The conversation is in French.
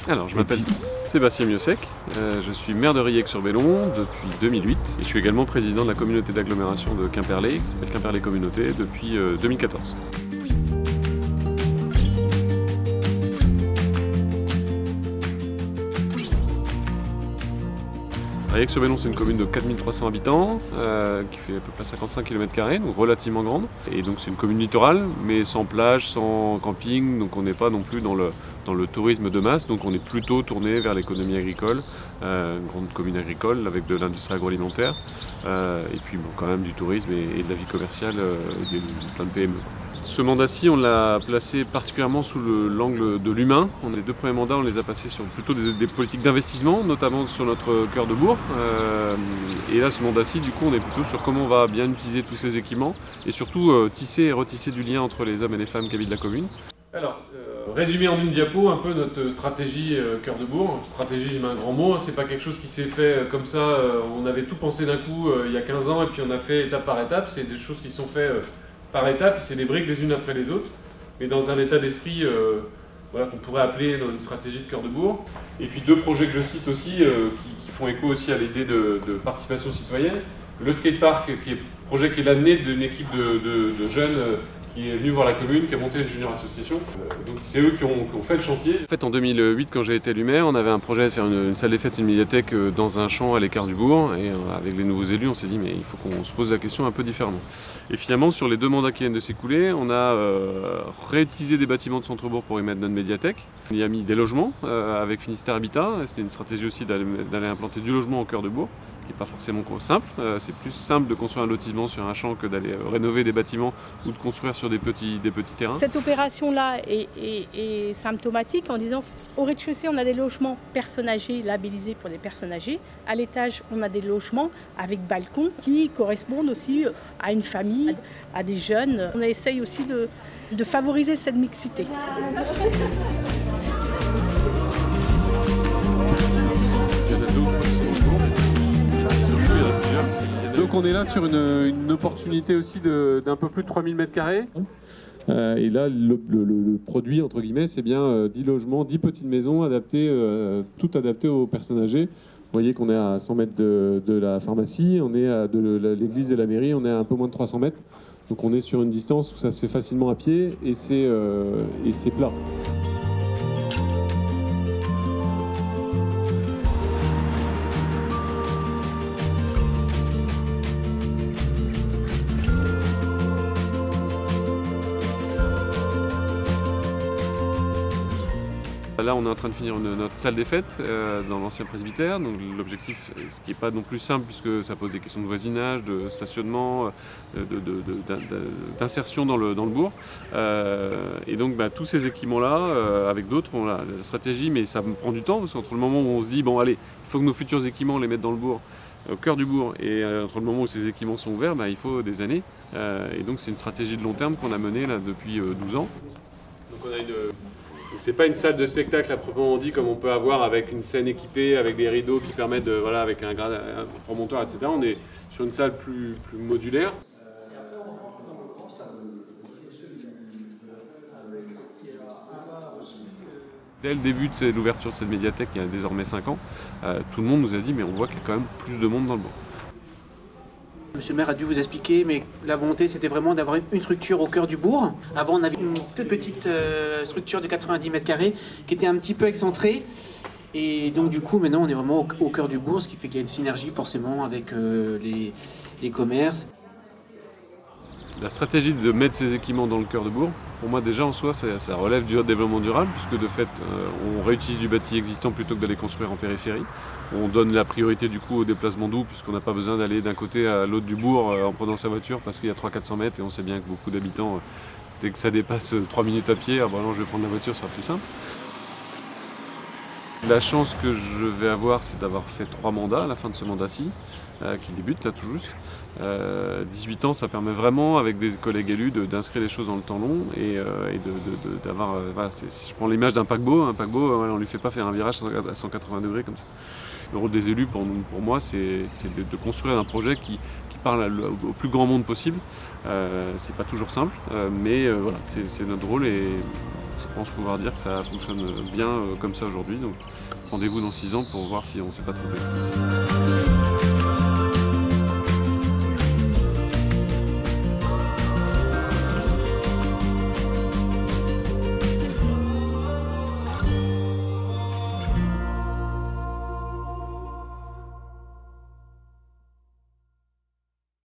Alors, je m'appelle Sébastien Miossec, je suis maire de Riec-sur-Bellon depuis 2008 et je suis également président de la communauté d'agglomération de Quimperlé, qui s'appelle Quimperlé Communauté, depuis 2014. Riec-sur-Bellon, c'est une commune de 4300 habitants qui fait à peu près 55 km², donc relativement grande. Et donc c'est une commune littorale, mais sans plage, sans camping, donc on n'est pas non plus dans le tourisme de masse, donc on est plutôt tourné vers l'économie agricole, une grande commune agricole avec de l'industrie agroalimentaire, et puis bon, quand même du tourisme et de la vie commerciale, plein de PME. Ce mandat-ci, on l'a placé particulièrement sous l'angle de l'humain. Les deux premiers mandats, on les a passés sur plutôt des politiques d'investissement, notamment sur notre cœur de bourg. Et là, ce mandat-ci, du coup, on est plutôt sur comment on va bien utiliser tous ces équipements et surtout tisser et retisser du lien entre les hommes et les femmes qui habitent la commune. Alors, résumer en une diapo un peu notre stratégie cœur de bourg. Stratégie, j'ai mis un grand mot, hein, c'est pas quelque chose qui s'est fait comme ça, on avait tout pensé d'un coup il y a 15 ans et puis on a fait étape par étape, c'est des choses qui sont faites par étapes, c'est des briques les unes après les autres, mais dans un état d'esprit voilà, qu'on pourrait appeler une stratégie de cœur de bourg. Et puis deux projets que je cite aussi, qui font écho aussi à l'idée de participation citoyenne. Le skatepark, projet qui est l'année d'une équipe de jeunes qui est venu voir la commune, qui a monté une junior association. Donc c'est eux qui ont fait le chantier. En fait, en 2008, quand j'ai été élu maire, on avait un projet de faire une salle des fêtes, une médiathèque dans un champ à l'écart du bourg. Et avec les nouveaux élus, on s'est dit mais il faut qu'on se pose la question un peu différemment. Et finalement, sur les deux mandats qui viennent de s'écouler, on a réutilisé des bâtiments de centre-bourg pour y mettre notre médiathèque. On y a mis des logements avec Finistère Habitat. C'était une stratégie aussi d'aller implanter du logement au cœur de bourg, ce qui n'est pas forcément simple. C'est plus simple de construire un lotissement sur un champ que d'aller rénover des bâtiments ou de construire sur des petits terrains. Cette opération-là est symptomatique en disant au rez-de-chaussée, on a des logements personnes âgées, labellisés pour les personnes âgées. À l'étage, on a des logements avec balcon qui correspondent aussi à une famille, à des jeunes. On essaye aussi de favoriser cette mixité. Donc on est là sur une opportunité aussi d'un peu plus de 3000 m². Et là, le produit, entre guillemets, c'est bien 10 logements, 10 petites maisons adaptées, toutes adaptées aux personnes âgées. Vous voyez qu'on est à 100 mètres de la pharmacie, on est de l'église et la mairie, on est à un peu moins de 300 mètres. Donc on est sur une distance où ça se fait facilement à pied et c'est plat. Là, on est en train de finir notre salle des fêtes dans l'ancien presbytère. Donc l'objectif, ce qui n'est pas non plus simple puisque ça pose des questions de voisinage, de stationnement, d'insertion dans le bourg. Et donc tous ces équipements-là, avec d'autres, on a la stratégie, mais ça me prend du temps parce qu'entre le moment où on se dit, bon allez, il faut que nos futurs équipements, on les mette dans le bourg, au cœur du bourg, et entre le moment où ces équipements sont ouverts, il faut des années. Et donc c'est une stratégie de long terme qu'on a menée là, depuis 12 ans. Donc on a c'est pas une salle de spectacle à proprement dit comme on peut avoir avec une scène équipée, avec des rideaux qui permettent voilà, avec un promontoire, etc. On est sur une salle plus modulaire. Dès le début de l'ouverture de cette médiathèque, il y a désormais 5 ans, tout le monde nous a dit mais on voit qu'il y a quand même plus de monde dans le bourg. Monsieur le maire a dû vous expliquer, mais la volonté c'était vraiment d'avoir une structure au cœur du bourg. Avant on avait une toute petite structure de 90 m² qui était un petit peu excentrée. Et donc du coup maintenant on est vraiment au cœur du bourg, ce qui fait qu'il y a une synergie forcément avec les commerces. La stratégie de mettre ces équipements dans le cœur de bourg, pour moi déjà en soi ça relève du développement durable puisque de fait on réutilise du bâti existant plutôt que d'aller construire en périphérie. On donne la priorité du coup au déplacement doux puisqu'on n'a pas besoin d'aller d'un côté à l'autre du bourg en prenant sa voiture parce qu'il y a 300-400 mètres et on sait bien que beaucoup d'habitants, dès que ça dépasse 3 minutes à pied, je vais prendre la voiture, ça sera plus simple. La chance que je vais avoir, c'est d'avoir fait 3 mandats à la fin de ce mandat-ci, qui débute là tout juste. 18 ans, ça permet vraiment, avec des collègues élus, d'inscrire les choses dans le temps long et d'avoir... voilà, si je prends l'image d'un paquebot, on ne lui fait pas faire un virage à 180 degrés comme ça. Le rôle des élus, pour moi, c'est de construire un projet qui parle au plus grand monde possible. C'est pas toujours simple, mais voilà, c'est notre rôle et pense pouvoir dire que ça fonctionne bien comme ça aujourd'hui. Donc rendez-vous dans 6 ans pour voir si on ne s'est pas trompé.